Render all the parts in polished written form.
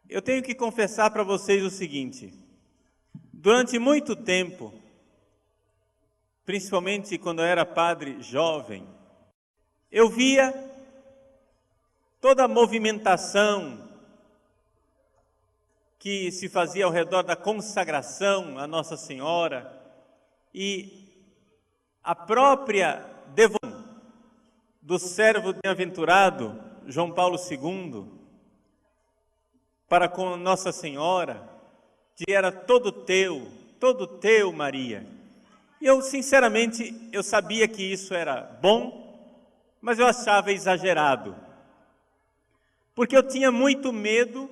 Eu tenho que confessar para vocês o seguinte: durante muito tempo, principalmente quando eu era padre jovem, eu via toda a movimentação que se fazia ao redor da consagração a Nossa Senhora e a própria devoção do servo bem-aventurado João Paulo II para com Nossa Senhora, que era todo teu, Maria. E eu, sinceramente, eu sabia que isso era bom, mas eu achava exagerado, porque eu tinha muito medo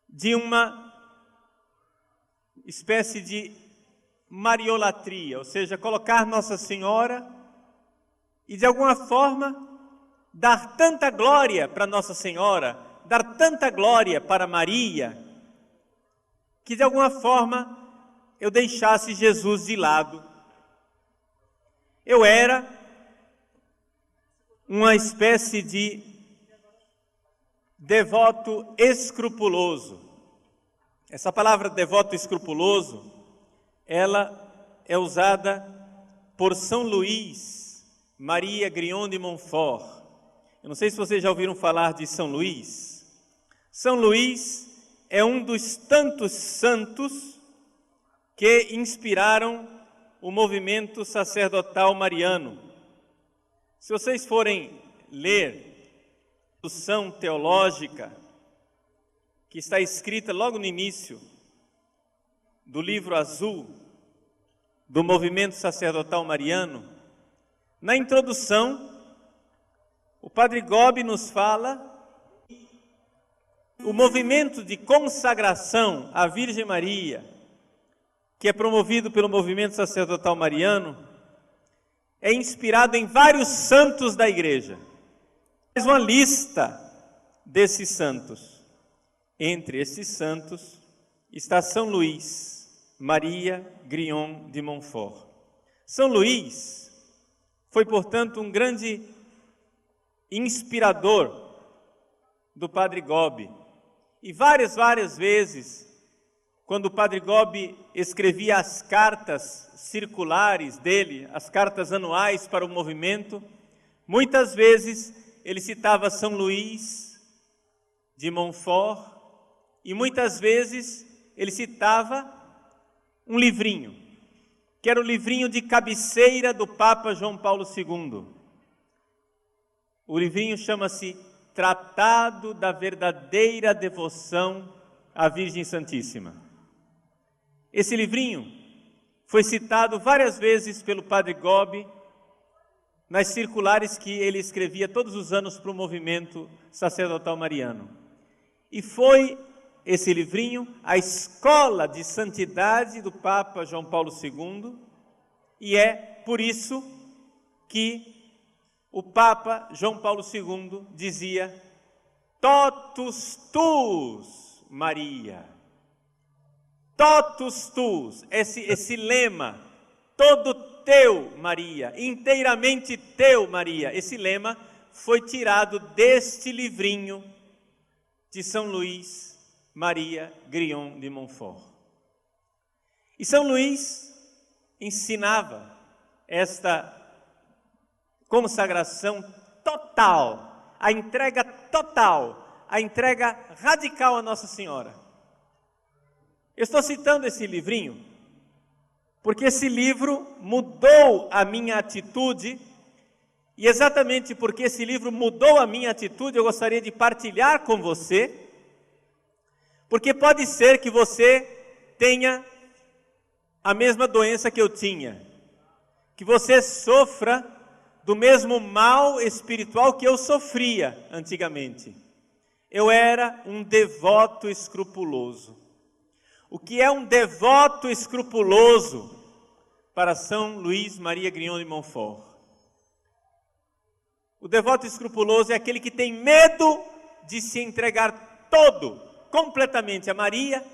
de uma espécie de mariolatria, ou seja, colocar Nossa Senhora e de alguma forma dar tanta glória para Nossa Senhora, dar tanta glória para Maria, que de alguma forma eu deixasse Jesus de lado. Eu era uma espécie de devoto escrupuloso. Essa palavra devoto escrupuloso, ela é usada por São Luís Maria Grignon de Montfort. Eu não sei se vocês já ouviram falar de São Luís. São Luís é um dos tantos santos que inspiraram o movimento sacerdotal mariano. Se vocês forem ler a tradução teológica que está escrita logo no início do livro azul do movimento sacerdotal mariano, na introdução, o Padre Gobi nos fala o movimento de consagração à Virgem Maria, que é promovido pelo movimento sacerdotal mariano, é inspirado em vários santos da Igreja. Faz uma lista desses santos. Entre esses santos está São Luís Maria Grignon de Montfort. São Luís foi, portanto, um grande inspirador do Padre Gobi. E várias vezes, quando o Padre Gobi escrevia as cartas circulares dele, as cartas anuais para o movimento, muitas vezes ele citava São Luís de Montfort e muitas vezes ele citava um livrinho, que era o livrinho de cabeceira do Papa João Paulo II. O livrinho chama-se Tratado da Verdadeira Devoção à Virgem Santíssima. Esse livrinho foi citado várias vezes pelo Padre Gobi nas circulares que ele escrevia todos os anos para o movimento sacerdotal mariano. E foi esse livrinho a escola de santidade do Papa João Paulo II, e é por isso que o Papa João Paulo II dizia: totus tuus, Maria. Totus tuus, esse lema, todo teu, Maria, inteiramente teu, Maria. Esse lema foi tirado deste livrinho de São Luís Maria Grignon de Montfort. E São Luís ensinava esta consagração total, a entrega total, a entrega radical a Nossa Senhora. Eu estou citando esse livrinho porque esse livro mudou a minha atitude, e exatamente porque esse livro mudou a minha atitude, eu gostaria de partilhar com você, porque pode ser que você tenha a mesma doença que eu tinha, que você sofra do mesmo mal espiritual que eu sofria antigamente. Eu era um devoto escrupuloso. O que é um devoto escrupuloso para São Luís Maria Grignon de Montfort? O devoto escrupuloso é aquele que tem medo de se entregar completamente a Maria,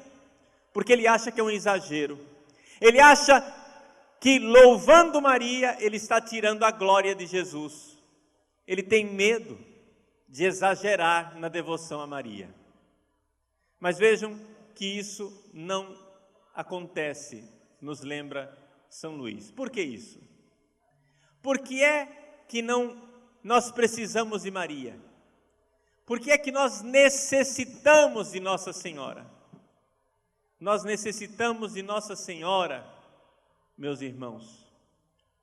porque ele acha que é um exagero. Ele acha que louvando Maria, ele está tirando a glória de Jesus. Ele tem medo de exagerar na devoção a Maria. Mas vejam que isso não acontece, nos lembra São Luís. Por que isso? Por que é que nós precisamos de Maria? Por que é que nós necessitamos de Nossa Senhora? Nós necessitamos de Nossa Senhora, meus irmãos,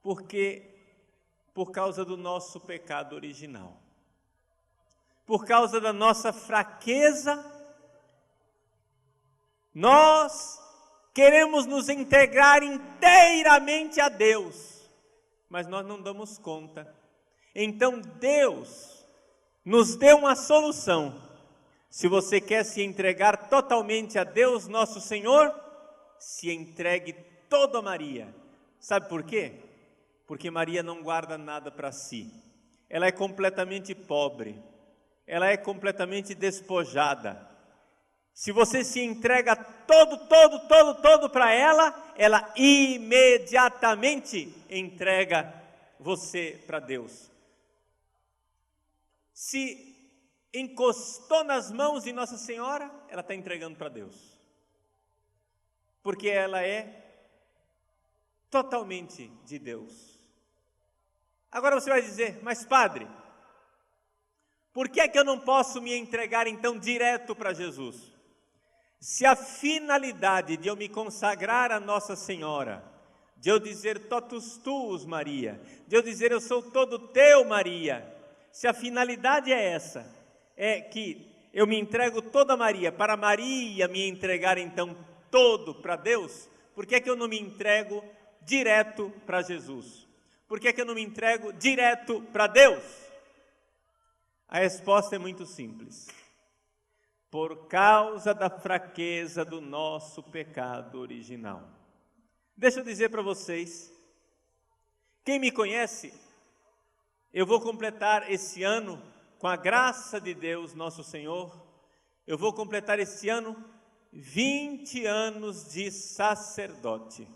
por causa do nosso pecado original. Por causa da nossa fraqueza, nós queremos nos integrar inteiramente a Deus, mas nós não damos conta. Então Deus nos deu uma solução. Se você quer se entregar totalmente a Deus, nosso Senhor, se entregue todo a Maria. Sabe por quê? Porque Maria não guarda nada para si. Ela é completamente pobre. Ela é completamente despojada. Se você se entrega todo para ela, ela imediatamente entrega você para Deus. Se encostou nas mãos de Nossa Senhora, ela está entregando para Deus. Porque ela é totalmente de Deus. Agora você vai dizer, mas padre, por que é que eu não posso me entregar então direto para Jesus? Se a finalidade de eu me consagrar a Nossa Senhora, de eu dizer totus tuus, Maria, de eu dizer eu sou todo teu, Maria, se a finalidade é essa, é que eu me entrego toda a Maria, para Maria me entregar então todo para Deus, por que é que eu não me entrego direto para Jesus? Por que é que eu não me entrego direto para Deus? A resposta é muito simples. Por causa da fraqueza do nosso pecado original. Deixa eu dizer para vocês, quem me conhece, eu vou completar esse ano, com a graça de Deus, nosso Senhor, eu vou completar esse ano 20 anos de sacerdote.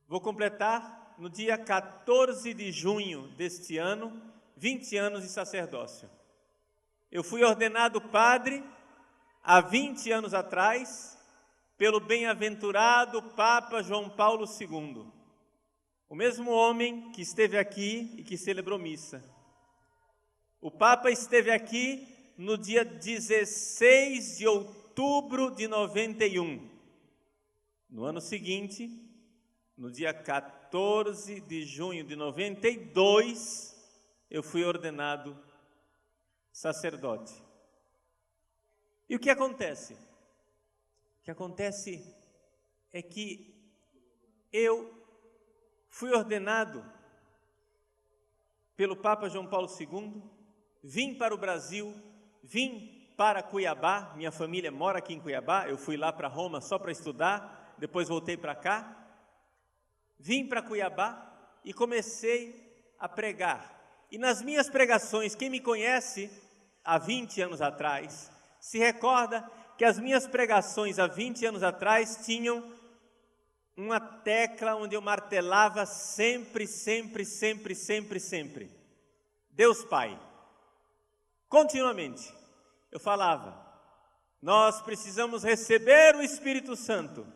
Vou completar no dia 14 de junho deste ano, 20 anos de sacerdócio. Eu fui ordenado padre há 20 anos atrás, pelo bem-aventurado Papa João Paulo II, o mesmo homem que esteve aqui e que celebrou missa. O Papa esteve aqui no dia 16 de outubro de 91. No ano seguinte, no dia 14 de junho de 92, eu fui ordenado sacerdote. E o que acontece? O que acontece é que eu fui ordenado pelo Papa João Paulo II, vim para o Brasil, vim para Cuiabá, minha família mora aqui em Cuiabá, eu fui lá para Roma só para estudar, depois voltei para cá, vim para Cuiabá e comecei a pregar. E nas minhas pregações, quem me conhece há 20 anos atrás, se recorda que as minhas pregações há 20 anos atrás tinham uma tecla onde eu martelava sempre. Deus Pai. Continuamente. Eu falava, nós precisamos receber o Espírito Santo.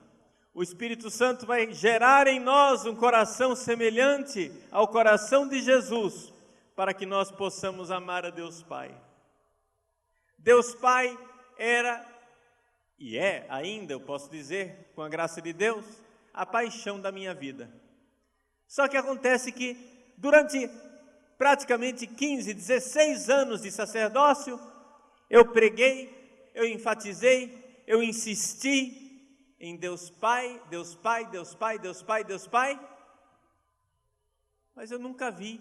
O Espírito Santo vai gerar em nós um coração semelhante ao coração de Jesus, para que nós possamos amar a Deus Pai. Deus Pai era, e é ainda, eu posso dizer, com a graça de Deus, a paixão da minha vida. Só que acontece que durante praticamente 15, 16 anos de sacerdócio, eu preguei, eu enfatizei, eu insisti em Deus Pai, Deus Pai, Deus Pai, Deus Pai, Deus Pai, mas eu nunca vi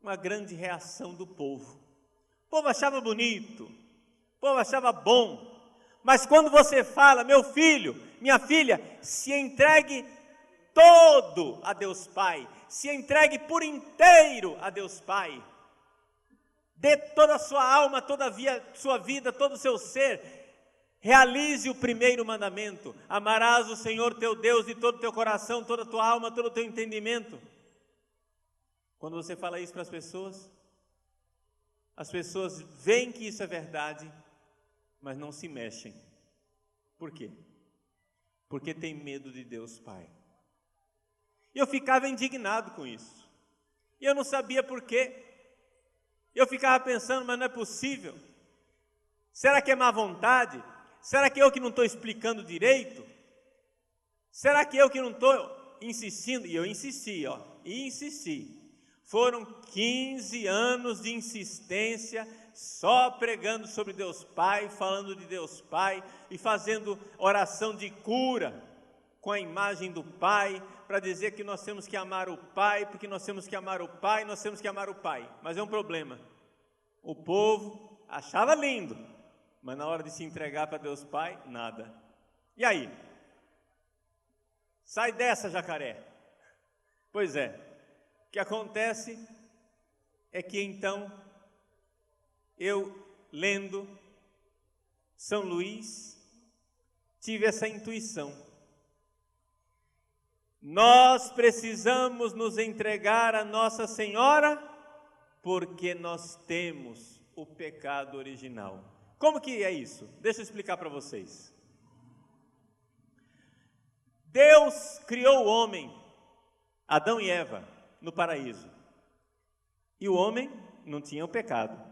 uma grande reação do povo. O povo achava bonito, o povo achava bom, mas quando você fala, meu filho, minha filha, se entregue todo a Deus Pai, se entregue por inteiro a Deus Pai, dê toda a sua alma, toda a sua vida, todo o seu ser, realize o primeiro mandamento, amarás o Senhor teu Deus de todo o teu coração, toda a tua alma, todo o teu entendimento. Quando você fala isso para as pessoas veem que isso é verdade, mas não se mexem. Por quê? Porque tem medo de Deus Pai. E eu ficava indignado com isso. E eu não sabia por quê. Eu ficava pensando, mas não é possível. Será que é má vontade? Será que eu que não estou explicando direito? Será que eu que não estou insistindo? E eu insisti, e insisti. Foram 15 anos de insistência, só pregando sobre Deus Pai, falando de Deus Pai e fazendo oração de cura com a imagem do Pai, para dizer que nós temos que amar o Pai, porque nós temos que amar o Pai, nós temos que amar o Pai. Mas é um problema. O povo achava lindo, mas na hora de se entregar para Deus Pai, nada. E aí? Sai dessa, jacaré. Pois é, o que acontece é que então, eu lendo São Luís, tive essa intuição. Nós precisamos nos entregar a Nossa Senhora, porque nós temos o pecado original. Como que é isso? Deixa eu explicar para vocês. Deus criou o homem, Adão e Eva, no paraíso. E o homem não tinha o pecado.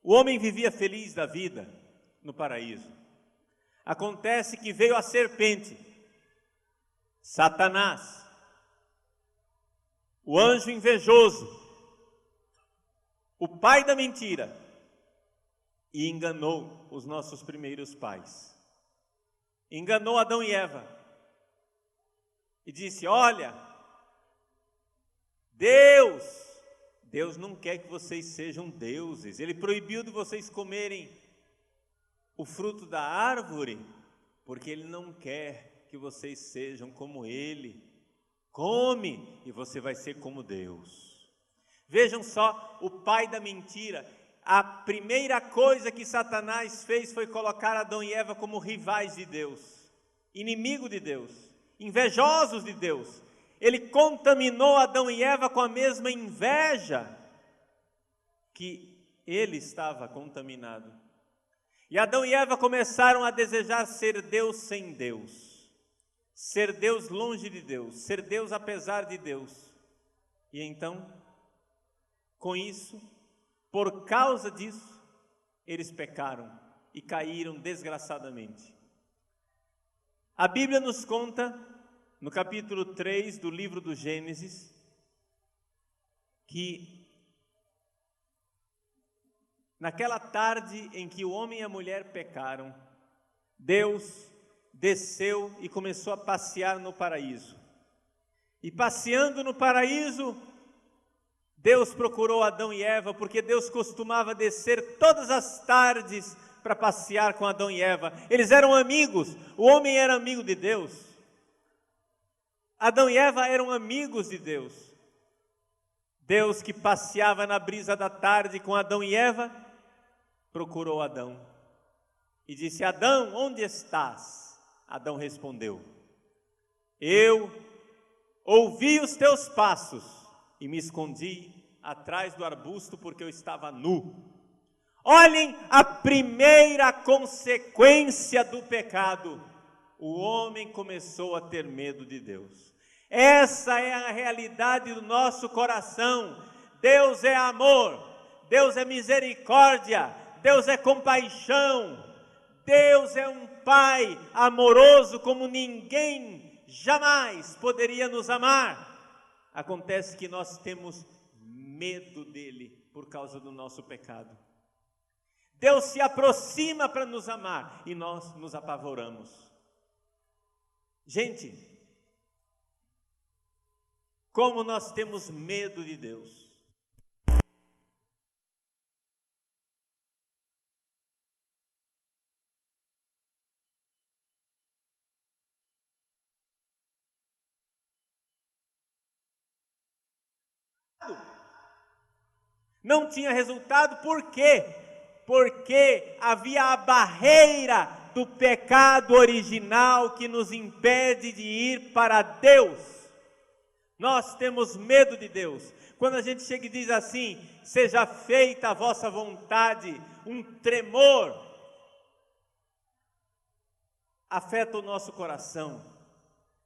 O homem vivia feliz da vida no paraíso. Acontece que veio a serpente, Satanás, o anjo invejoso, o pai da mentira, e enganou os nossos primeiros pais. Enganou Adão e Eva e disse: olha, Deus não quer que vocês sejam deuses. Ele proibiu de vocês comerem o fruto da árvore, porque Ele não quer que vocês sejam como Ele. Come e você vai ser como Deus. Vejam só, o pai da mentira. A primeira coisa que Satanás fez foi colocar Adão e Eva como rivais de Deus, inimigo de Deus, invejosos de Deus. Ele contaminou Adão e Eva com a mesma inveja que ele estava contaminado. E Adão e Eva começaram a desejar ser Deus sem Deus, ser Deus longe de Deus, ser Deus apesar de Deus. E então, com isso, por causa disso, eles pecaram e caíram desgraçadamente. A Bíblia nos conta, no capítulo 3 do livro do Gênesis, que naquela tarde em que o homem e a mulher pecaram, Deus desceu e começou a passear no paraíso. E passeando no paraíso, Deus procurou Adão e Eva, porque Deus costumava descer todas as tardes para passear com Adão e Eva. Eles eram amigos, o homem era amigo de Deus. Adão e Eva eram amigos de Deus. Deus, que passeava na brisa da tarde com Adão e Eva, procurou Adão e disse: Adão, onde estás? Adão respondeu: eu ouvi os teus passos e me escondi atrás do arbusto porque eu estava nu. Olhem a primeira consequência do pecado: o homem começou a ter medo de Deus. Essa é a realidade do nosso coração. Deus é amor, Deus é misericórdia, Deus é compaixão, Deus é um Pai amoroso como ninguém jamais poderia nos amar. Acontece que nós temos medo dele por causa do nosso pecado. Deus se aproxima para nos amar e nós nos apavoramos. Gente, como nós temos medo de Deus. Não tinha resultado, por quê? Porque havia a barreira do pecado original que nos impede de ir para Deus. Nós temos medo de Deus. Quando a gente chega e diz assim, seja feita a vossa vontade, um tremor afeta o nosso coração.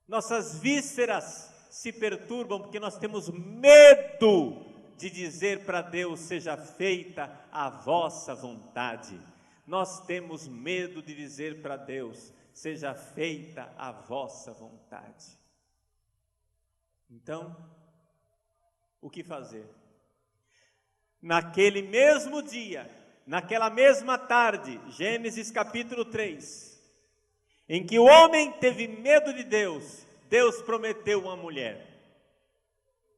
Nossas vísceras se perturbam porque nós temos medo de dizer para Deus, seja feita a vossa vontade. Nós temos medo de dizer para Deus, seja feita a vossa vontade. Então, o que fazer? Naquele mesmo dia, naquela mesma tarde, Gênesis capítulo 3, em que o homem teve medo de Deus, Deus prometeu uma mulher.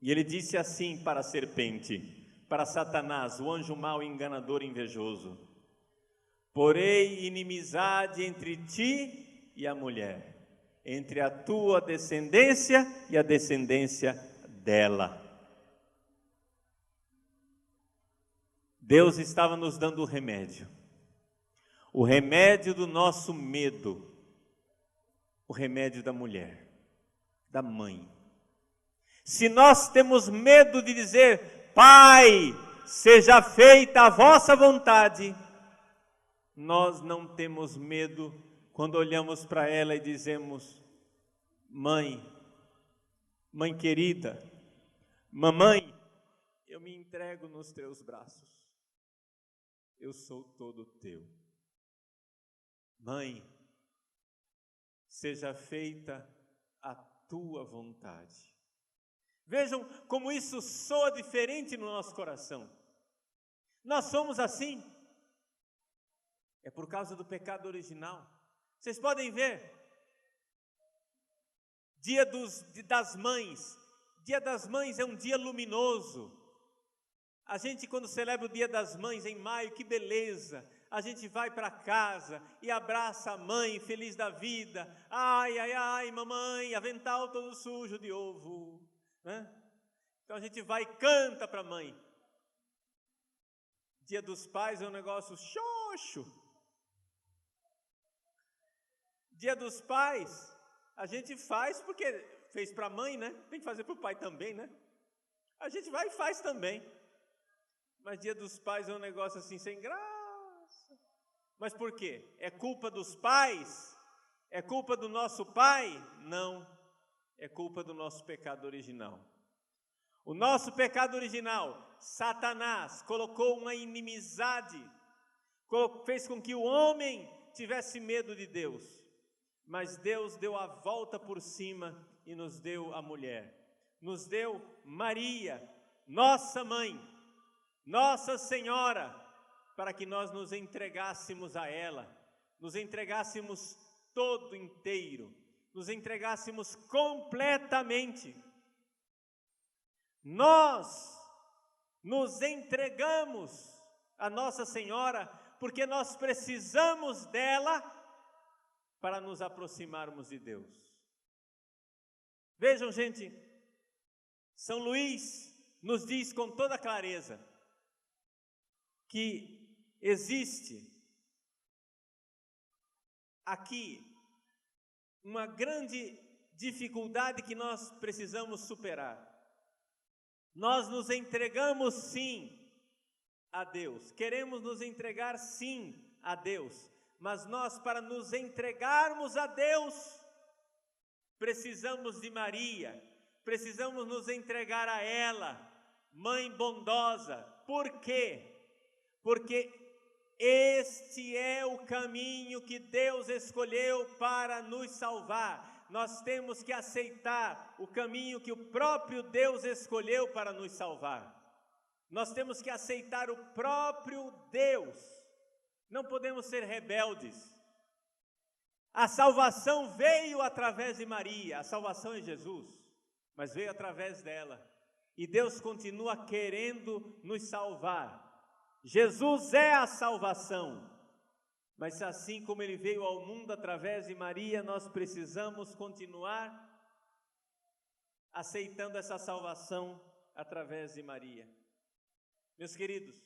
E ele disse assim para a serpente, para Satanás, o anjo mau, enganador e invejoso: porei inimizade entre ti e a mulher, entre a tua descendência e a descendência dela. Deus estava nos dando o remédio do nosso medo, o remédio da mulher, da mãe. Se nós temos medo de dizer, Pai, seja feita a vossa vontade, nós não temos medo quando olhamos para ela e dizemos, mãe querida, mamãe, eu me entrego nos teus braços, eu sou todo teu. Mãe, seja feita a tua vontade. Vejam como isso soa diferente no nosso coração. Nós somos assim. É por causa do pecado original. Vocês podem ver. Dia das Mães. Dia das Mães é um dia luminoso. A gente, quando celebra o Dia das Mães em maio, que beleza. A gente vai para casa e abraça a mãe, feliz da vida. Ai, ai, ai, mamãe, avental todo sujo de ovo. Então a gente vai e canta para a mãe. Dia dos Pais é um negócio xoxo. Dia dos Pais a gente faz porque fez para a mãe, né? Tem que fazer para o pai também, né? A gente vai e faz também. Mas Dia dos Pais é um negócio assim sem graça. Mas por quê? É culpa dos pais? É culpa do nosso pai? Não, é culpa do nosso pecado original. O nosso pecado original, Satanás, colocou uma inimizade, fez com que o homem tivesse medo de Deus. Mas Deus deu a volta por cima e nos deu a mulher. Nos deu Maria, nossa mãe, Nossa Senhora, para que nós nos entregássemos a ela, nos entregássemos todo inteiro, nos entregássemos completamente. Nós nos entregamos a Nossa Senhora porque nós precisamos dela para nos aproximarmos de Deus. Vejam, gente, São Luís nos diz com toda clareza que existe aqui uma grande dificuldade que nós precisamos superar. Nós nos entregamos sim a Deus, queremos nos entregar sim a Deus, mas nós, para nos entregarmos a Deus, precisamos de Maria, precisamos nos entregar a ela, Mãe bondosa. Por quê? Porque este é o caminho que Deus escolheu para nos salvar. Nós temos que aceitar o caminho que o próprio Deus escolheu para nos salvar. Nós temos que aceitar o próprio Deus. Não podemos ser rebeldes. A salvação veio através de Maria, a salvação é Jesus, mas veio através dela. E Deus continua querendo nos salvar. Jesus é a salvação. Mas assim como Ele veio ao mundo através de Maria, nós precisamos continuar aceitando essa salvação através de Maria. Meus queridos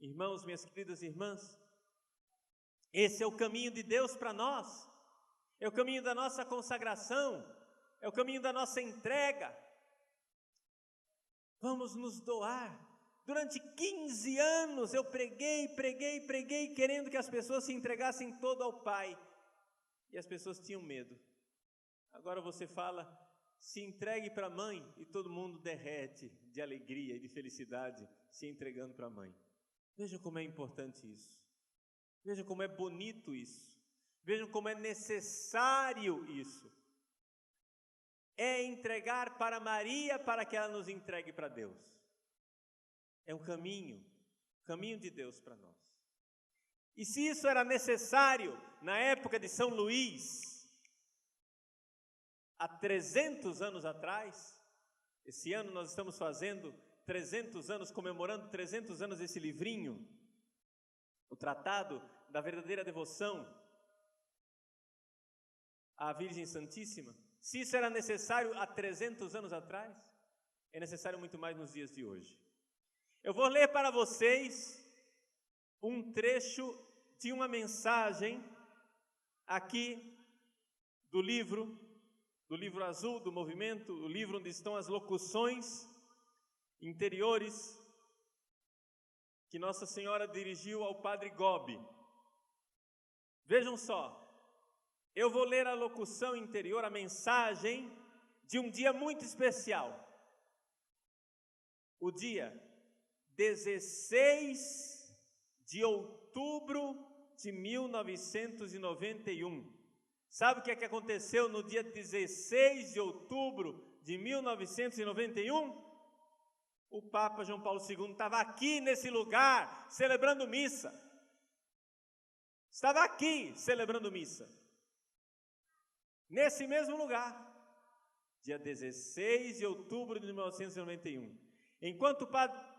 irmãos, minhas queridas irmãs, esse é o caminho de Deus para nós, é o caminho da nossa consagração, é o caminho da nossa entrega. Vamos nos doar. Durante 15 anos eu preguei, querendo que as pessoas se entregassem todo ao Pai. E as pessoas tinham medo. Agora você fala, se entregue para a mãe, e todo mundo derrete de alegria e de felicidade se entregando para a mãe. Veja como é importante isso. Veja como é bonito isso. Vejam como é necessário isso. É entregar para Maria para que ela nos entregue para Deus. É um caminho de Deus para nós. E se isso era necessário na época de São Luís, há 300 anos atrás, esse ano nós estamos fazendo 300 anos, comemorando 300 anos desse livrinho, o Tratado da Verdadeira Devoção à Virgem Santíssima. Se isso era necessário há 300 anos atrás, é necessário muito mais nos dias de hoje. Eu vou ler para vocês um trecho de uma mensagem aqui do livro azul do movimento, o livro onde estão as locuções interiores que Nossa Senhora dirigiu ao Padre Gobi. Vejam só, eu vou ler a locução interior, a mensagem de um dia muito especial. O dia 16 de outubro de 1991. Sabe o que é que aconteceu no dia 16 de outubro de 1991? O Papa João Paulo II estava aqui nesse lugar, celebrando missa. Estava aqui, celebrando missa. Nesse mesmo lugar, dia 16 de outubro de 1991. Enquanto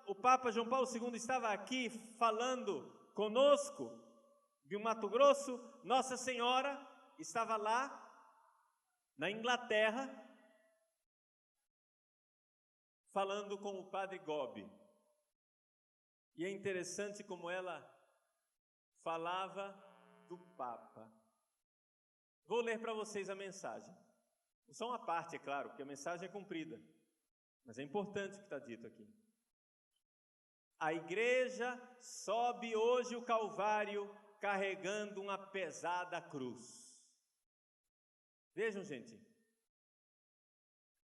o Papa João Paulo II estava aqui falando conosco, de Mato Grosso, Nossa Senhora estava lá, na Inglaterra, falando com o Padre Gobi. E é interessante como ela falava do Papa. Vou ler para vocês a mensagem. Só uma parte, é claro, porque a mensagem é comprida, mas é importante o que está dito aqui. A igreja sobe hoje o Calvário carregando uma pesada cruz. Vejam, gente,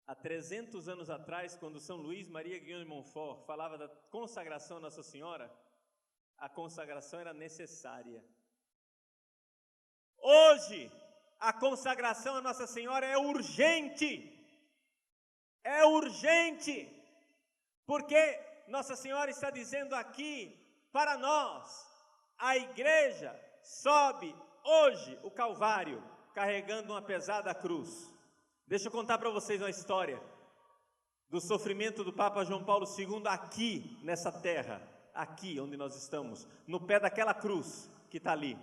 há 300 anos atrás, quando São Luís Maria Guion de Montfort falava da consagração a Nossa Senhora, a consagração era necessária. Hoje, a consagração a Nossa Senhora é urgente. É urgente, porque Nossa Senhora está dizendo aqui para nós, a igreja sobe hoje o Calvário, carregando uma pesada cruz. Deixa eu contar para vocês uma história do sofrimento do Papa João Paulo II aqui nessa terra, aqui onde nós estamos, no pé daquela cruz que está ali.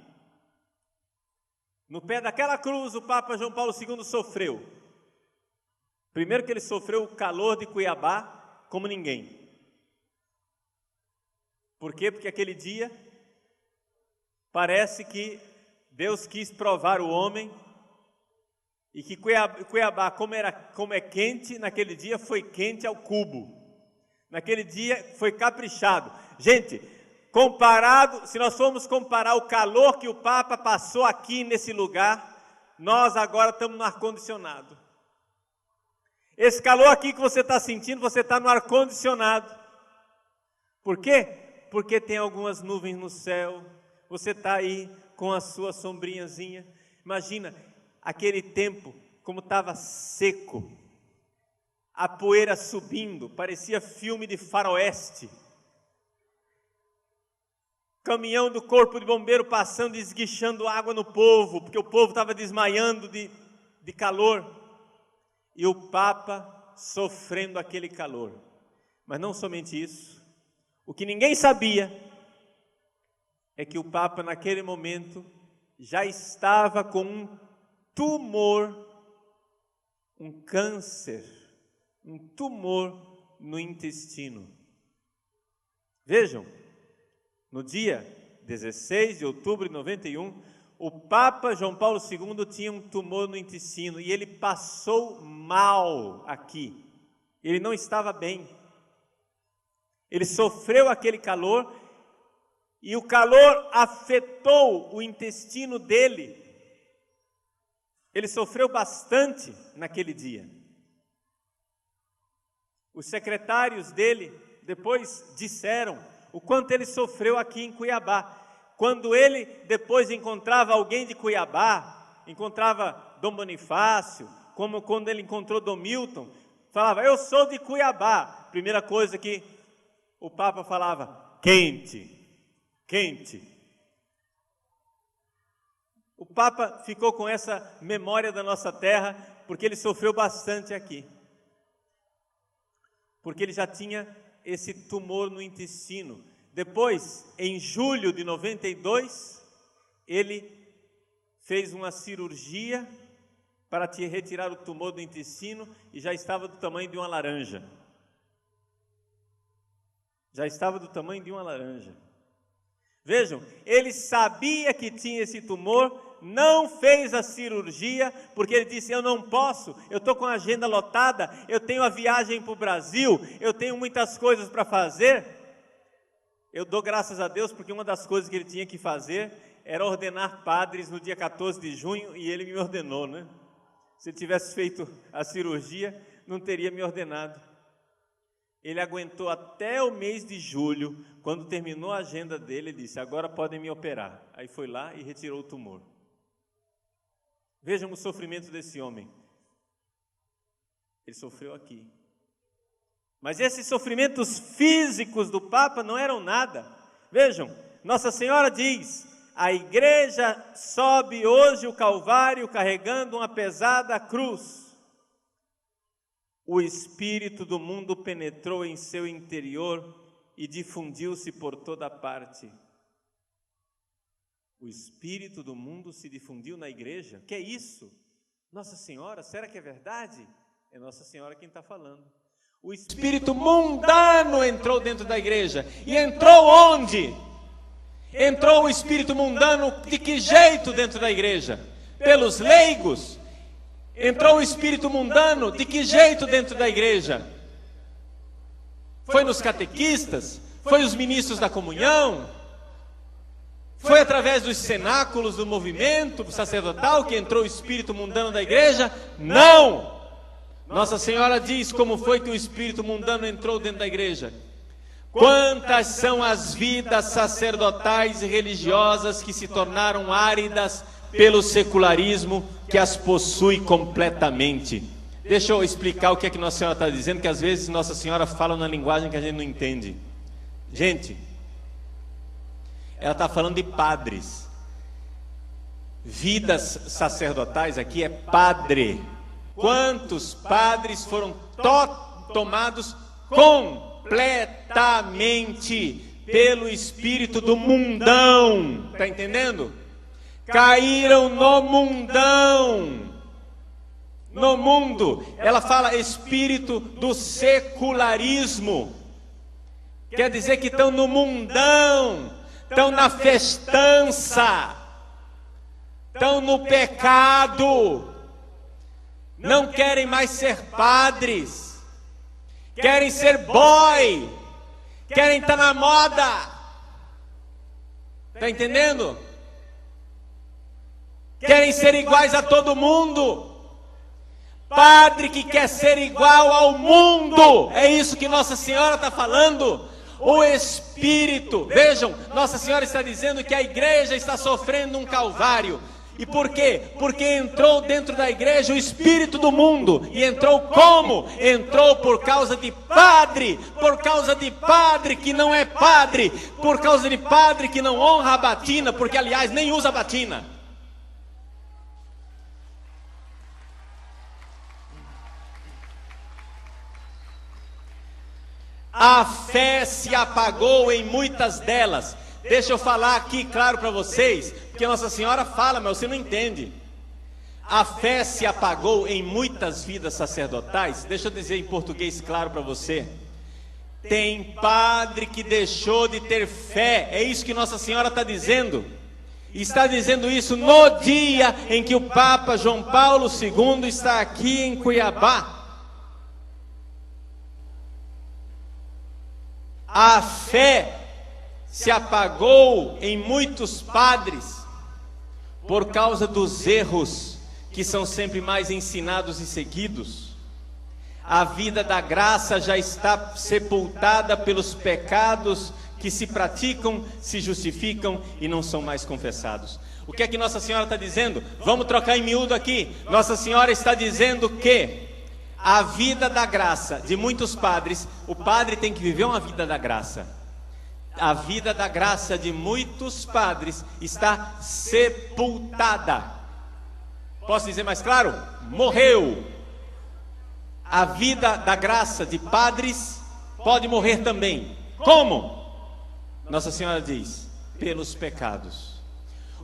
No pé daquela cruz o Papa João Paulo II sofreu. Primeiro que ele sofreu o calor de Cuiabá como ninguém. Por quê? Porque aquele dia parece que Deus quis provar o homem e que Cuiabá, como é quente, naquele dia foi quente ao cubo. Naquele dia foi caprichado. Gente, se nós formos comparar o calor que o Papa passou aqui nesse lugar, nós agora estamos no ar-condicionado. Esse calor aqui que você está sentindo, você está no ar-condicionado. Por quê? Porque tem algumas nuvens no céu, você está aí com a sua sombrinhazinha. Imagina aquele tempo como estava seco, a poeira subindo, parecia filme de faroeste. Caminhão do corpo de bombeiro passando e esguichando água no povo, porque o povo estava desmaiando de calor. E o Papa sofrendo aquele calor. Mas não somente isso. O que ninguém sabia é que o Papa naquele momento já estava com um tumor, um câncer, um tumor no intestino. Vejam, no dia 16 de outubro de 91, o Papa João Paulo II tinha um tumor no intestino e ele passou mal aqui. Ele não estava bem. Ele sofreu aquele calor e o calor afetou o intestino dele. Ele sofreu bastante naquele dia. Os secretários dele depois disseram o quanto ele sofreu aqui em Cuiabá. Quando ele depois encontrava alguém de Cuiabá, encontrava Dom Bonifácio, como quando ele encontrou Dom Milton, falava, eu sou de Cuiabá. Primeira coisa que o Papa falava, quente, quente. O Papa ficou com essa memória da nossa terra, porque ele sofreu bastante aqui. Porque ele já tinha esse tumor no intestino. Depois, em julho de 92, ele fez uma cirurgia para te retirar o tumor do intestino e já estava do tamanho de uma laranja. Já estava do tamanho de uma laranja. Vejam, ele sabia que tinha esse tumor, não fez a cirurgia, porque ele disse, eu não posso, eu estou com a agenda lotada, eu tenho a viagem para o Brasil, eu tenho muitas coisas para fazer. Eu dou graças a Deus, porque uma das coisas que ele tinha que fazer era ordenar padres no dia 14 de junho, e ele me ordenou, né? Se ele tivesse feito a cirurgia, não teria me ordenado. Ele aguentou até o mês de julho, quando terminou a agenda dele, ele disse, agora podem me operar. Aí foi lá e retirou o tumor. Vejam o sofrimento desse homem. Ele sofreu aqui. Mas esses sofrimentos físicos do Papa não eram nada. Vejam, Nossa Senhora diz, a igreja sobe hoje o Calvário carregando uma pesada cruz. O espírito do mundo penetrou em seu interior e difundiu-se por toda parte. O espírito do mundo se difundiu na igreja? Que é isso? Nossa Senhora, será que é verdade? É Nossa Senhora quem está falando. O espírito mundano entrou dentro da igreja. E entrou onde? Entrou o espírito mundano de que jeito dentro da igreja? Pelos leigos. Entrou o espírito mundano de que jeito dentro da igreja? Foi nos catequistas? Foi os ministros da comunhão? Foi através dos cenáculos do movimento sacerdotal que entrou o espírito mundano da igreja? Não! Nossa Senhora diz como foi que o espírito mundano entrou dentro da igreja. Quantas são as vidas sacerdotais e religiosas que se tornaram áridas pelo secularismo que as possui completamente. Deixa eu explicar o que é que Nossa Senhora está dizendo, que às vezes Nossa Senhora fala na linguagem que a gente não entende. Gente, ela está falando de padres. Vidas sacerdotais aqui é padre. Quantos padres foram tomados completamente pelo espírito do mundão? Está entendendo? Caíram no mundão. No mundo. Ela fala espírito do secularismo. Quer dizer que estão no mundão. Estão na festança. Estão no pecado. Não querem mais ser padres. Querem ser boy. Querem estar na moda. Está entendendo? Querem ser iguais a todo mundo. Padre que quer ser igual ao mundo. É isso que Nossa Senhora está falando. O Espírito. Vejam, Nossa Senhora está dizendo que a igreja está sofrendo um calvário. E por quê? Porque entrou dentro da igreja o espírito do mundo. E entrou como? Entrou por causa de padre. Por causa de padre que não é padre. Por causa de padre que não honra a batina. Porque, aliás, nem usa batina. A fé se apagou em muitas delas. Deixa eu falar aqui claro para vocês, porque Nossa Senhora fala, mas você não entende. A fé se apagou em muitas vidas sacerdotais. Deixa eu dizer em português claro para você. Tem padre que deixou de ter fé. É isso que Nossa Senhora está dizendo. Está dizendo isso no dia em que o Papa João Paulo II está aqui em Cuiabá. A fé se apagou em muitos padres por causa dos erros que são sempre mais ensinados e seguidos. A vida da graça já está sepultada pelos pecados que se praticam, se justificam e não são mais confessados. O que é que Nossa Senhora está dizendo? Vamos trocar em miúdo aqui. Nossa Senhora está dizendo que a vida da graça de muitos padres, o padre tem que viver uma vida da graça. A vida da graça de muitos padres está sepultada. Posso dizer mais claro? Morreu. A vida da graça de padres pode morrer também. Como? Nossa Senhora diz: pelos pecados.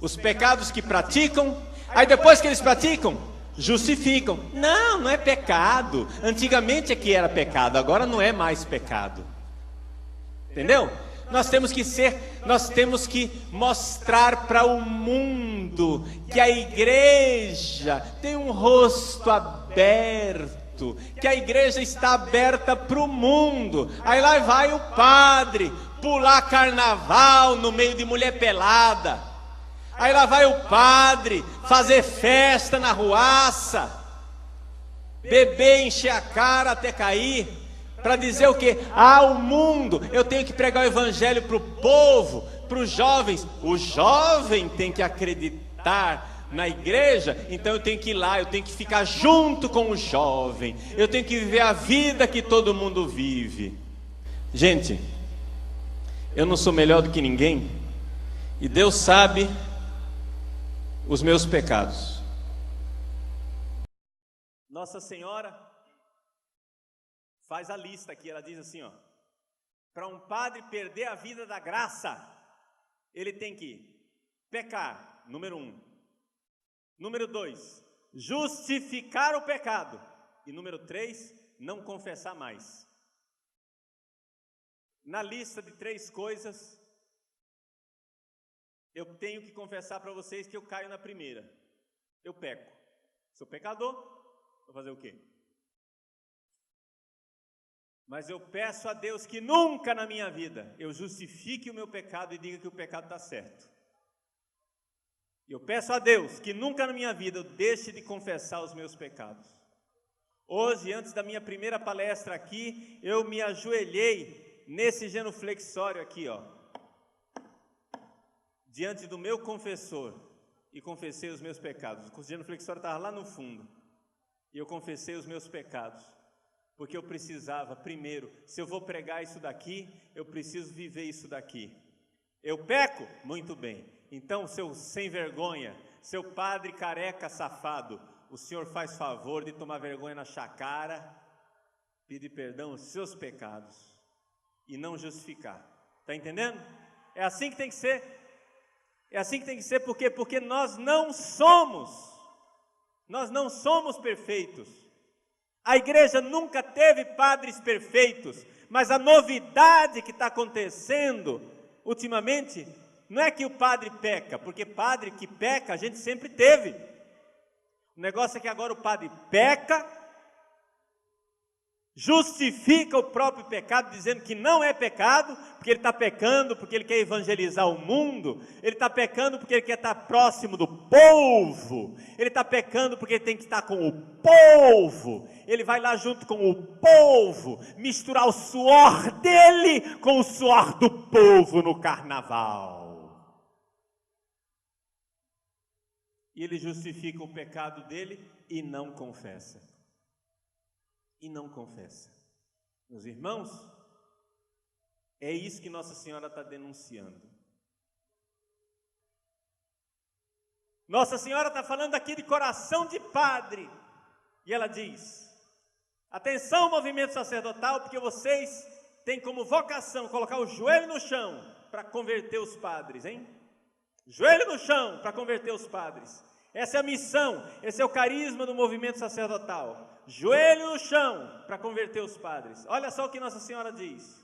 Os pecados que praticam, aí depois que eles praticam, justificam. Não, não é pecado. Antigamente é que era pecado, agora não é mais pecado. Entendeu? Nós temos que mostrar para o mundo que a igreja tem um rosto aberto, que a igreja está aberta para o mundo. Aí lá vai o padre pular carnaval no meio de mulher pelada. Aí lá vai o padre fazer festa na ruaça, beber, encher a cara até cair, para dizer o quê? O mundo, eu tenho que pregar o evangelho para o povo, para os jovens. O jovem tem que acreditar na igreja, então eu tenho que ir lá, eu tenho que ficar junto com o jovem, eu tenho que viver a vida que todo mundo vive. Gente, eu não sou melhor do que ninguém, e Deus sabe os meus pecados. Nossa Senhora faz a lista aqui, ela diz assim, para um padre perder a vida da graça, ele tem que pecar, número 1. Número 2, justificar o pecado. E número 3, não confessar mais. Na lista de 3 coisas, eu tenho que confessar para vocês que eu caio na primeira. Eu peco. Sou pecador, vou fazer o quê? Mas eu peço a Deus que nunca na minha vida eu justifique o meu pecado e diga que o pecado está certo. Eu peço a Deus que nunca na minha vida eu deixe de confessar os meus pecados. Hoje, antes da minha primeira palestra aqui, eu me ajoelhei nesse genuflexório aqui, diante do meu confessor, e confessei os meus pecados. O genuflexório estava lá no fundo, e eu confessei os meus pecados, porque eu precisava, primeiro, se eu vou pregar isso daqui, eu preciso viver isso daqui. Eu peco? Muito bem. Então, seu sem vergonha, seu padre careca safado, o senhor faz favor de tomar vergonha na cara, pedir perdão aos seus pecados e não justificar. Está entendendo? É assim que tem que ser. É assim que tem que ser, por quê? Porque nós não somos perfeitos. A igreja nunca teve padres perfeitos, mas a novidade que está acontecendo ultimamente não é que o padre peca, porque padre que peca a gente sempre teve. O negócio é que agora o padre peca, justifica o próprio pecado, dizendo que não é pecado, porque ele está pecando, porque ele quer evangelizar o mundo, ele está pecando porque ele quer estar próximo do povo, ele está pecando porque ele tem que estar com o povo, ele vai lá junto com o povo, misturar o suor dele com o suor do povo no carnaval. E ele justifica o pecado dele e não confessa. E não confessa. Meus irmãos, é isso que Nossa Senhora está denunciando. Nossa Senhora está falando aqui de coração de padre. E ela diz: atenção, movimento sacerdotal, porque vocês têm como vocação colocar o joelho no chão para converter os padres, hein? Joelho no chão para converter os padres. Essa é a missão, esse é o carisma do movimento sacerdotal. Joelho no chão para converter os padres. Olha só o que Nossa Senhora diz: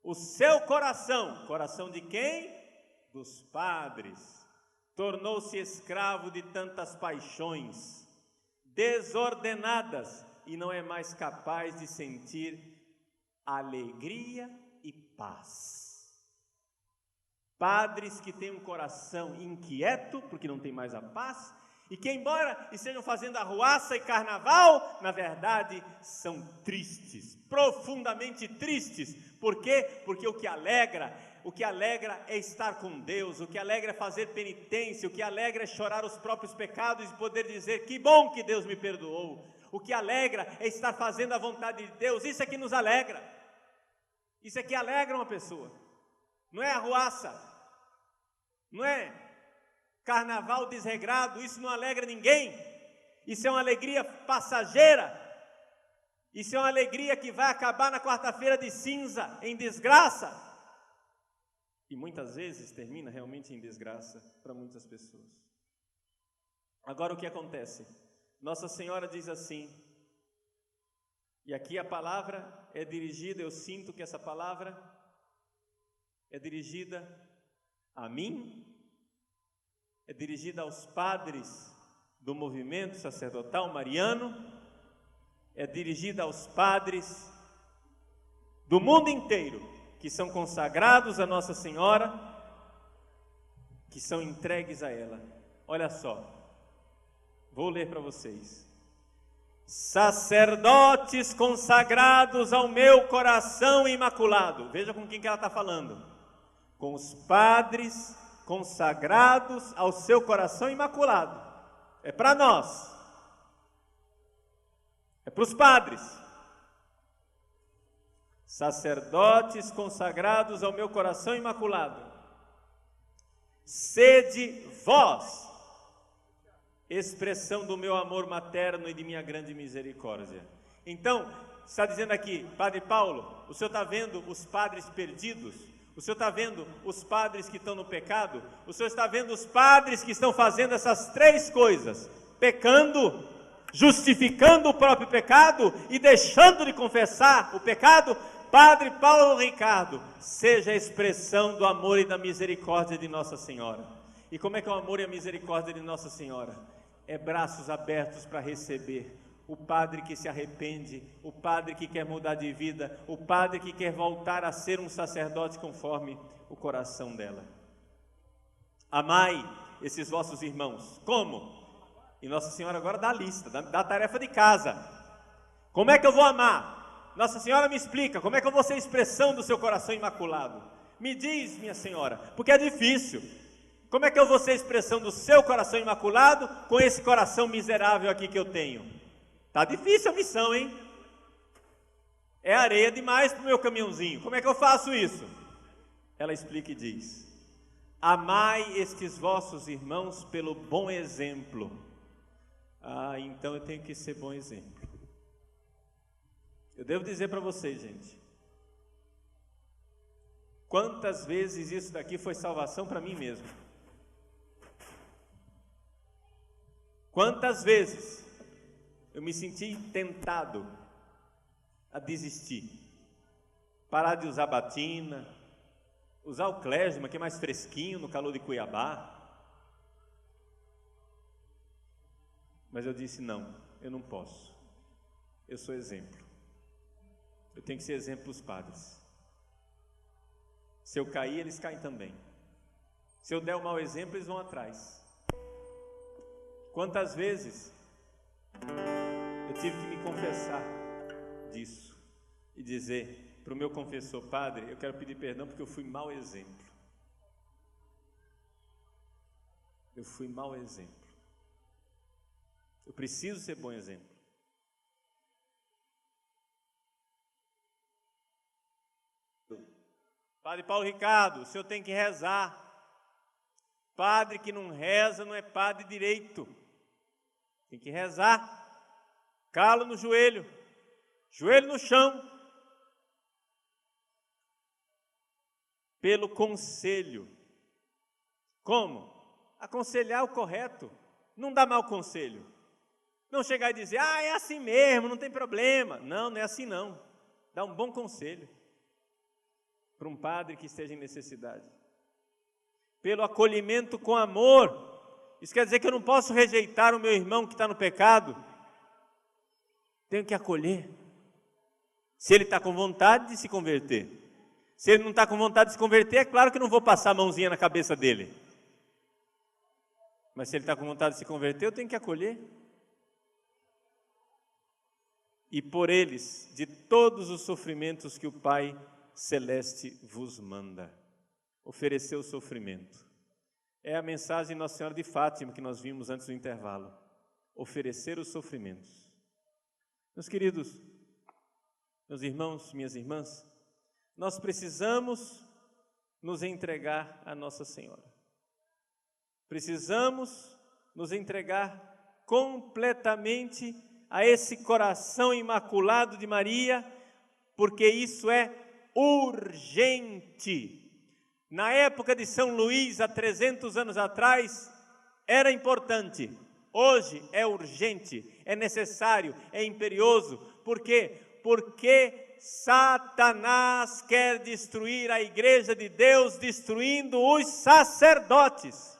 o seu coração, coração de quem? Dos padres. tornou-se escravo de tantas paixões desordenadas e não é mais capaz de sentir alegria e paz. Padres que têm um coração inquieto, porque não tem mais a paz, e que embora estejam fazendo arruaça e carnaval, na verdade são tristes, profundamente tristes. Por quê? Porque o que alegra é estar com Deus, o que alegra é fazer penitência, o que alegra é chorar os próprios pecados e poder dizer, que bom que Deus me perdoou. O que alegra é estar fazendo a vontade de Deus, isso é que nos alegra. Isso é que alegra uma pessoa. Não é arruaça, não é carnaval desregrado, isso não alegra ninguém. Isso é uma alegria passageira. Isso é uma alegria que vai acabar na quarta-feira de cinza, em desgraça. E muitas vezes termina realmente em desgraça para muitas pessoas. Agora o que acontece? Nossa Senhora diz assim, e aqui a palavra é dirigida, eu sinto que essa palavra é dirigida a mim, é dirigida aos padres do movimento sacerdotal mariano, é dirigida aos padres do mundo inteiro, que são consagrados a Nossa Senhora, que são entregues a ela. Olha só, vou ler para vocês. Sacerdotes consagrados ao meu coração imaculado. Veja com quem que ela está falando. Com os padres consagrados ao seu coração imaculado. É para nós. É para os padres. Sacerdotes consagrados ao meu coração imaculado. Sede vós, expressão do meu amor materno e de minha grande misericórdia. Então, está dizendo aqui, Padre Paulo, o senhor está vendo os padres perdidos? O senhor está vendo os padres que estão no pecado? O senhor está vendo os padres que estão fazendo essas três coisas? Pecando, justificando o próprio pecado e deixando de confessar o pecado? Padre Paulo Ricardo, seja a expressão do amor e da misericórdia de Nossa Senhora. E como é que é o amor e a misericórdia de Nossa Senhora? É braços abertos para receber o padre que se arrepende, o padre que quer mudar de vida, o padre que quer voltar a ser um sacerdote conforme o coração dela. Amai esses vossos irmãos. Como? E Nossa Senhora agora dá a lista, dá a tarefa de casa. Como é que eu vou amar? Nossa Senhora me explica, como é que eu vou ser expressão do seu coração imaculado? Me diz, minha Senhora, porque é difícil. Como é que eu vou ser expressão do seu coração imaculado com esse coração miserável aqui que eu tenho? Tá difícil a missão, hein? É areia demais para o meu caminhãozinho. Como é que eu faço isso? Ela explica e diz: amai estes vossos irmãos pelo bom exemplo. Ah, então eu tenho que ser bom exemplo. Eu devo dizer para vocês, gente, quantas vezes isso daqui foi salvação para mim mesmo. Quantas vezes eu me senti tentado a desistir, parar de usar batina, usar o clésima, que é mais fresquinho no calor de Cuiabá. Mas eu disse, não, eu não posso, eu sou exemplo, eu tenho que ser exemplo para os padres. Se eu cair, eles caem também. Se eu der o mau exemplo, eles vão atrás. Quantas vezes eu tive que me confessar disso e dizer para o meu confessor: padre, eu quero pedir perdão porque eu fui mau exemplo. Eu fui mau exemplo. Eu preciso ser bom exemplo. Padre Paulo Ricardo, o senhor tem que rezar. Padre que não reza não é padre direito. Tem que rezar. Calo no joelho, joelho no chão. Pelo conselho. Como? Aconselhar o correto. Não dá mau conselho. Não chegar e dizer, é assim mesmo, não tem problema. Não, não é assim não. Dá um bom conselho para um padre que esteja em necessidade. pelo acolhimento com amor. Isso quer dizer que eu não posso rejeitar o meu irmão que está no pecado. Tenho que acolher. Se ele está com vontade de se converter. Se ele não está com vontade de se converter, é claro que eu não vou passar a mãozinha na cabeça dele. Mas se ele está com vontade de se converter, eu tenho que acolher. E por eles, de todos os sofrimentos que o Pai Celeste vos manda. Oferecer o sofrimento. É a mensagem de Nossa Senhora de Fátima que nós vimos antes do intervalo. Oferecer os sofrimentos. Meus queridos, meus irmãos, minhas irmãs, nós precisamos nos entregar a Nossa Senhora. Precisamos nos entregar completamente a esse coração imaculado de Maria, porque isso é urgente. Na época de São Luís, há 300 anos atrás, era importante. Hoje é urgente, é necessário, é imperioso. Por quê? Porque Satanás quer destruir a igreja de Deus, destruindo os sacerdotes.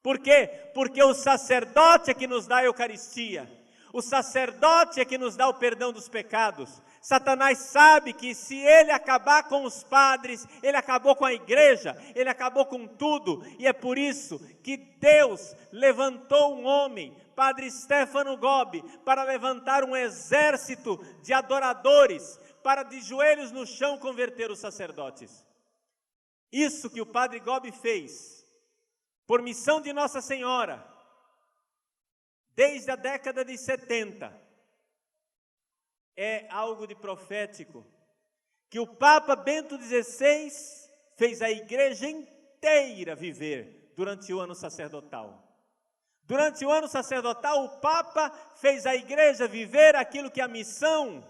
Por quê? Porque o sacerdote é que nos dá a Eucaristia. O sacerdote é que nos dá o perdão dos pecados. Satanás sabe que se ele acabar com os padres, ele acabou com a igreja, ele acabou com tudo. E é por isso que Deus levantou um homem, Padre Stefano Gobbi, para levantar um exército de adoradores, para de joelhos no chão converter os sacerdotes. Isso que o Padre Gobbi fez, por missão de Nossa Senhora, desde a década de 70, é algo de profético, que o Papa Bento XVI fez a igreja inteira viver durante o ano sacerdotal. Durante o ano sacerdotal, o Papa fez a igreja viver aquilo que é a missão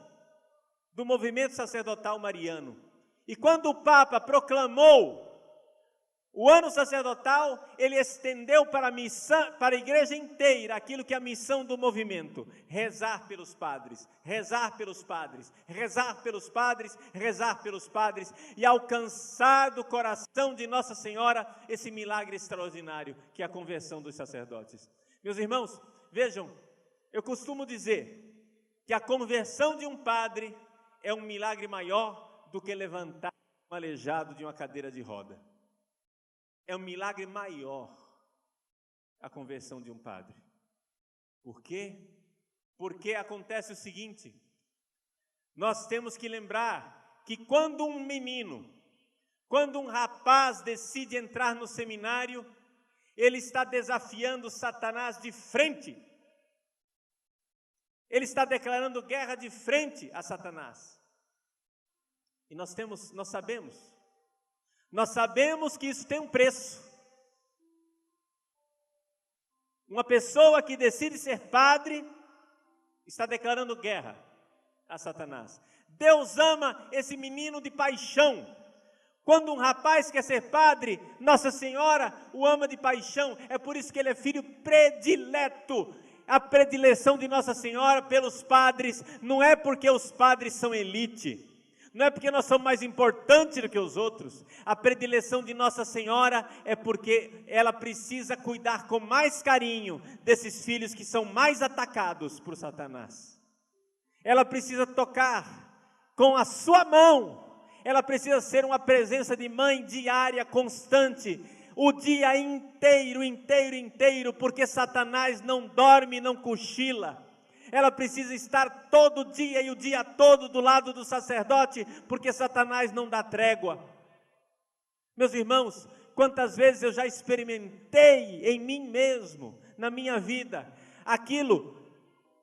do movimento sacerdotal mariano. E quando o Papa proclamou o ano sacerdotal, ele estendeu para a igreja inteira aquilo que é a missão do movimento: rezar pelos padres, rezar pelos padres, rezar pelos padres, rezar pelos padres, e alcançar do coração de Nossa Senhora esse milagre extraordinário que é a conversão dos sacerdotes. Meus irmãos, vejam, eu costumo dizer que a conversão de um padre é um milagre maior do que levantar um aleijado de uma cadeira de roda. É um milagre maior a conversão de um padre. Por quê? Porque acontece o seguinte: nós temos que lembrar que quando um menino, quando um rapaz decide entrar no seminário, ele está desafiando Satanás de frente. Ele está declarando guerra de frente a Satanás. E nós sabemos que isso tem um preço. Uma pessoa que decide ser padre está declarando guerra a Satanás. Deus ama esse menino de paixão. Quando um rapaz quer ser padre, Nossa Senhora o ama de paixão. É por isso que ele é filho predileto. A predileção de Nossa Senhora pelos padres não é porque os padres são elite. Não é porque nós somos mais importantes do que os outros. A predileção de Nossa Senhora é porque ela precisa cuidar com mais carinho desses filhos que são mais atacados por Satanás. Ela precisa tocar com a sua mão. Ela precisa ser uma presença de mãe diária, constante, o dia inteiro, porque Satanás não dorme, não cochila. Ela precisa estar todo dia e o dia todo do lado do sacerdote, porque Satanás não dá trégua. Meus irmãos, quantas vezes eu já experimentei em mim mesmo, na minha vida, aquilo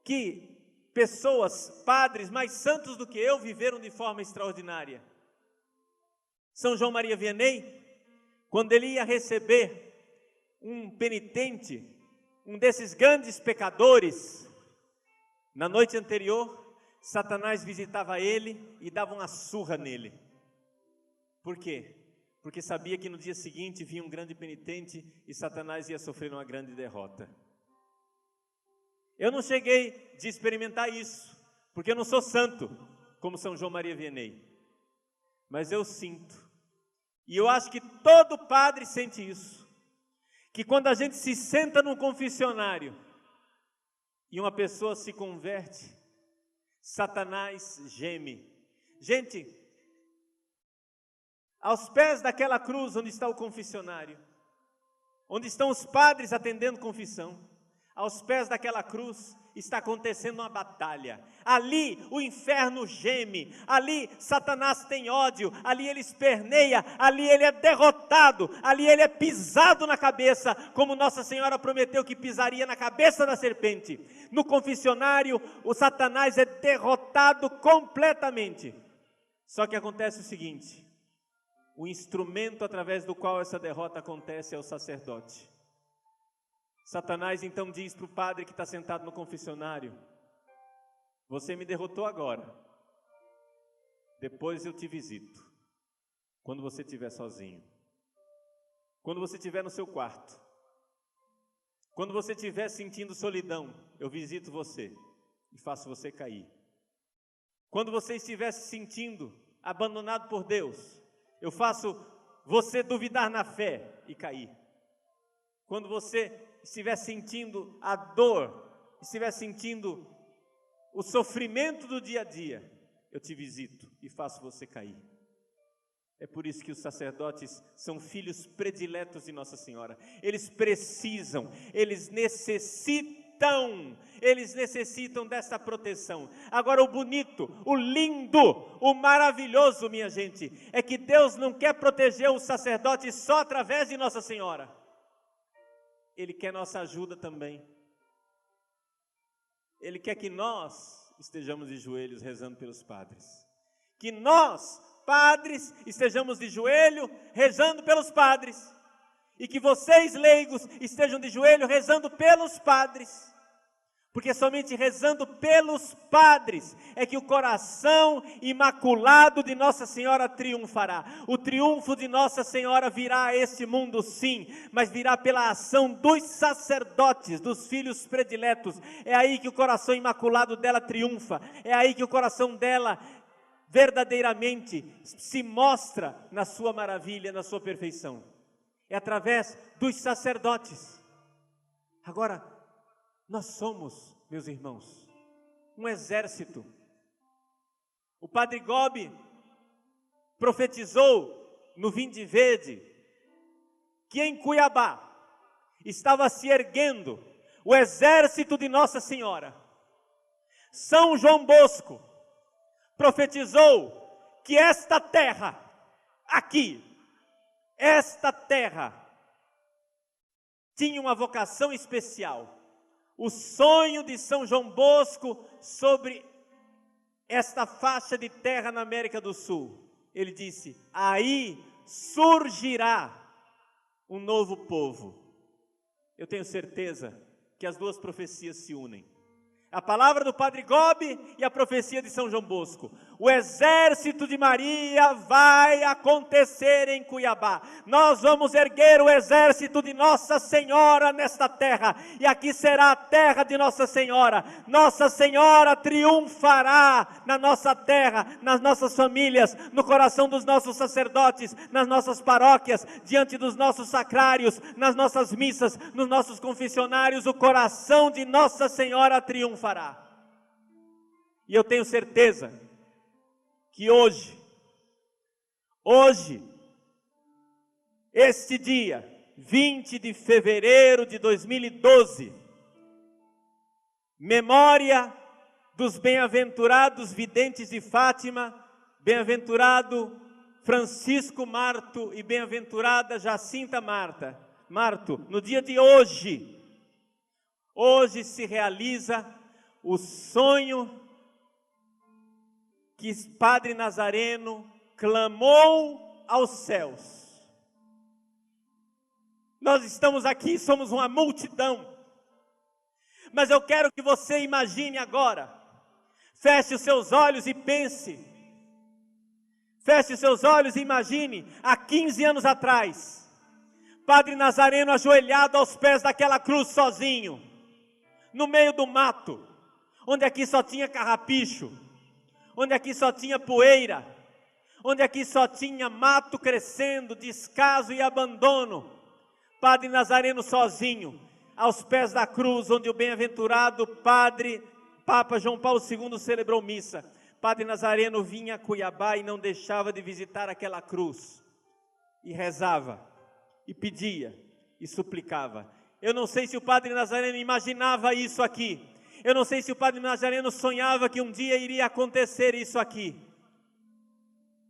que pessoas, padres mais santos do que eu, viveram de forma extraordinária. São João Maria Vianney, quando ele ia receber um penitente, um desses grandes pecadores, na noite anterior, Satanás visitava ele e dava uma surra nele. Por quê? Porque sabia que no dia seguinte vinha um grande penitente e Satanás ia sofrer uma grande derrota. Eu não cheguei de experimentar isso, porque eu não sou santo, como São João Maria Vianney. Mas eu sinto E eu acho que todo padre sente isso, que quando a gente se senta num confessionário e uma pessoa se converte, Satanás geme. Gente, aos pés daquela cruz onde está o confessionário, onde estão os padres atendendo confissão, aos pés daquela cruz está acontecendo uma batalha. Ali o inferno geme, ali Satanás tem ódio, ali ele esperneia, ali ele é derrotado, ali ele é pisado na cabeça, como Nossa Senhora prometeu que pisaria na cabeça da serpente. No confessionário, o Satanás é derrotado completamente. Só que acontece o seguinte: o instrumento através do qual essa derrota acontece é o sacerdote. Satanás então diz para o padre que está sentado no confessionário: você me derrotou agora, depois eu te visito, quando você estiver sozinho, quando você estiver no seu quarto, quando você estiver sentindo solidão, eu visito você e faço você cair. Quando você estiver se sentindo abandonado por Deus, eu faço você duvidar na fé e cair. Quando você estiver sentindo a dor, estiver sentindo o sofrimento do dia a dia, eu te visito e faço você cair. É por isso que os sacerdotes são filhos prediletos de Nossa Senhora. Eles precisam, eles necessitam dessa proteção. Agora o bonito, o lindo, o maravilhoso, minha gente, é que Deus não quer proteger os sacerdotes só através de Nossa Senhora. Ele quer nossa ajuda também. Ele quer que nós estejamos de joelhos rezando pelos padres. Que nós, padres, estejamos de joelho rezando pelos padres. E que vocês, leigos, estejam de joelho rezando pelos padres. Porque somente rezando pelos padres é que o coração imaculado de Nossa Senhora triunfará. O triunfo de Nossa Senhora virá a este mundo, sim, mas virá pela ação dos sacerdotes, dos filhos prediletos. É aí que o coração imaculado dela triunfa. É aí que o coração dela verdadeiramente se mostra na sua maravilha, na sua perfeição. É através dos sacerdotes. Agora, nós somos, meus irmãos, um exército. O padre Gobi profetizou no Vinde Vede que em Cuiabá estava se erguendo o exército de Nossa Senhora. São João Bosco profetizou que esta terra, aqui, esta terra, tinha uma vocação especial. O sonho de São João Bosco sobre esta faixa de terra na América do Sul. Ele disse: aí surgirá um novo povo. Eu tenho certeza que as duas profecias se unem. A palavra do Padre Gobi e a profecia de São João Bosco. O exército de Maria vai acontecer em Cuiabá. Nós vamos erguer o exército de Nossa Senhora nesta terra. E aqui será a terra de Nossa Senhora. Nossa Senhora triunfará na nossa terra, nas nossas famílias, no coração dos nossos sacerdotes, nas nossas paróquias, diante dos nossos sacrários, nas nossas missas, nos nossos confessionários. O coração de Nossa Senhora triunfará. E eu tenho certeza que hoje, este dia, 20 de fevereiro de 2012, memória dos bem-aventurados videntes de Fátima, bem-aventurado Francisco Marto e bem-aventurada Jacinta Marto, no dia de hoje se realiza o sonho que Padre Nazareno clamou aos céus. Nós estamos aqui, somos uma multidão, mas eu quero que você imagine agora, feche os seus olhos e pense, feche os seus olhos e imagine, há 15 anos atrás, Padre Nazareno ajoelhado aos pés daquela cruz sozinho, no meio do mato, onde aqui só tinha carrapicho, onde aqui só tinha poeira, onde aqui só tinha mato crescendo, descaso e abandono. Padre Nazareno sozinho, aos pés da cruz, onde o bem-aventurado Papa João Paulo II celebrou missa. Padre Nazareno vinha a Cuiabá e não deixava de visitar aquela cruz. E rezava, e pedia, e suplicava. Eu não sei se o Padre Nazareno imaginava isso aqui. Eu não sei se o Padre Nazareno sonhava que um dia iria acontecer isso aqui.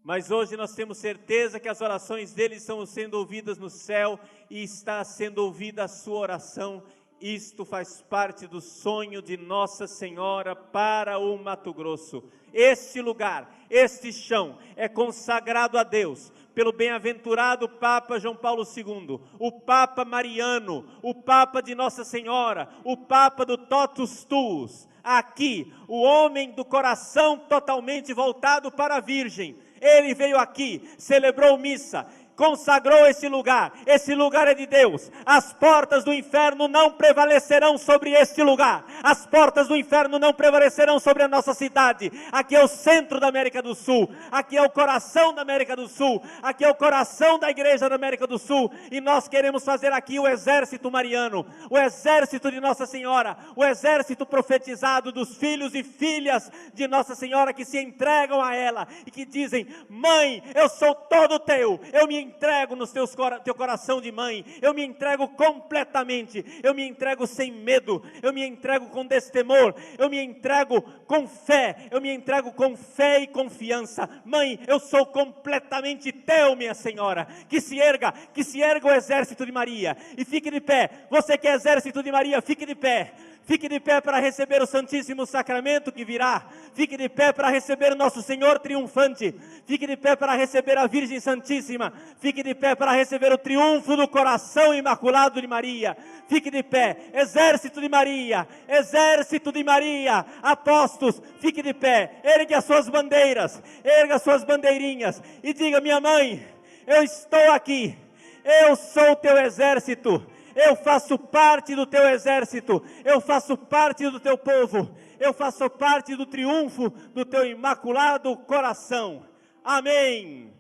Mas hoje nós temos certeza que as orações dele estão sendo ouvidas no céu e está sendo ouvida a sua oração. Isto faz parte do sonho de Nossa Senhora para o Mato Grosso. Este lugar, este chão é consagrado a Deus pelo bem-aventurado Papa João Paulo II, o Papa Mariano, o Papa de Nossa Senhora, o Papa do Totus Tuus. Aqui, o homem do coração totalmente voltado para a Virgem. Ele veio aqui, celebrou missa, consagrou esse lugar é de Deus. As portas do inferno não prevalecerão sobre este lugar, as portas do inferno não prevalecerão sobre a nossa cidade. Aqui é o centro da América do Sul, aqui é o coração da América do Sul, aqui é o coração da Igreja da América do Sul, e nós queremos fazer aqui o exército mariano, o exército de Nossa Senhora, o exército profetizado dos filhos e filhas de Nossa Senhora que se entregam a ela e que dizem: mãe, eu sou todo teu, eu me entrego no teu coração de mãe, eu me entrego completamente, eu me entrego sem medo, eu me entrego com destemor, eu me entrego com fé, eu me entrego com fé e confiança. Mãe, eu sou completamente teu, minha Senhora. Que se erga o exército de Maria, e fique de pé. Você que é exército de Maria, fique de pé. Fique de pé para receber o Santíssimo Sacramento que virá. Fique de pé para receber o Nosso Senhor triunfante. Fique de pé para receber a Virgem Santíssima. Fique de pé para receber o triunfo do coração imaculado de Maria. Fique de pé, exército de Maria, exército de Maria, apóstolos, fique de pé, ergue as suas bandeiras, erga as suas bandeirinhas e diga: minha mãe, eu estou aqui, eu sou o teu exército. Eu faço parte do teu exército, eu faço parte do teu povo, eu faço parte do triunfo do teu imaculado coração. Amém.